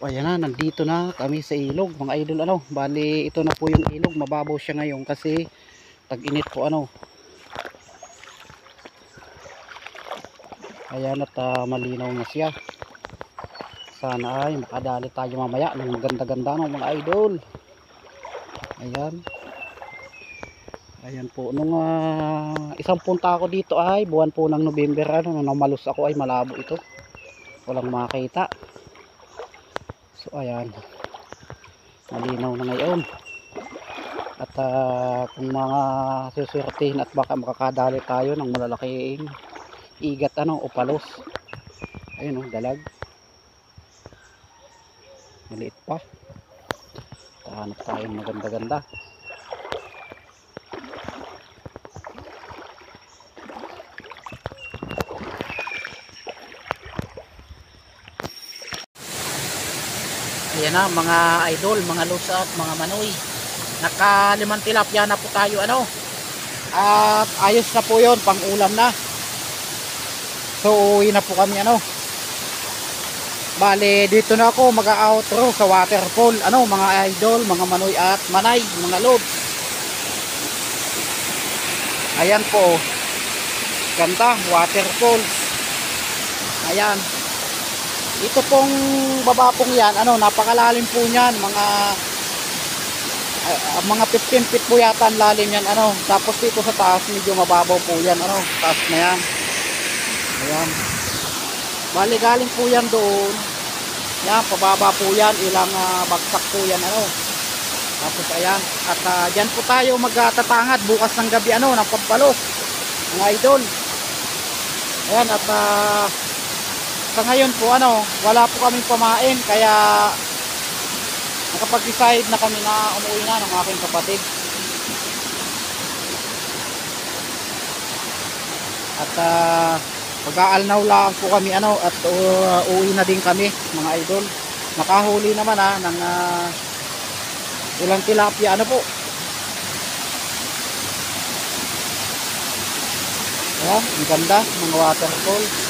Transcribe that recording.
Ayan na, nandito na kami sa ilog mga idol. Bali ito na po yung ilog, mababaw siya ngayon kasi tag-init po ayan, at malinaw na siya. Sana ay makadali tayo mamaya ng maganda-ganda mga idol. Ayan po, nung isang punta ako dito ay buwan po ng November, nung namalos ako ay malabo ito, walang makita. So ayan, malinaw na ngayon. At kung mga susurtihin at baka makakadali tayo ng malalaking igat o palos. Ayun dalag. Maliit pa. Hanap tayo maganda-ganda. Ayan na mga idol, mga lusa at mga manoy. Naka-5 tilapia na po tayo at ayos na po yon, pang ulam na. So uwi na po kami bale dito na ako mag-outro sa waterfall mga idol, mga manoy at manay, mga lods. Ayan po, ganda, waterfalls. Ayan, ito pong baba pong yan napakalalim po niyan, mga 15 feet po yata ang lalim yan tapos dito sa taas medyo mababaw po yan taas na yan. Ayan, bali galing po yan doon yan, pababa po yan, ilang bagsak po yan tapos ayan, at dyan po tayo magtatangad bukas ng gabi ng pagpalos mga idol. Ayan, at sa ngayon po wala po kaming pamain, kaya nakapag-decide na kami na umuwi na ng aking kapatid. At mag-aalnaw lang po kami at uuwi na din kami mga idol. Nakahuli naman ng ilang tilapia po. Ayan, ang ganda, mga waterfall.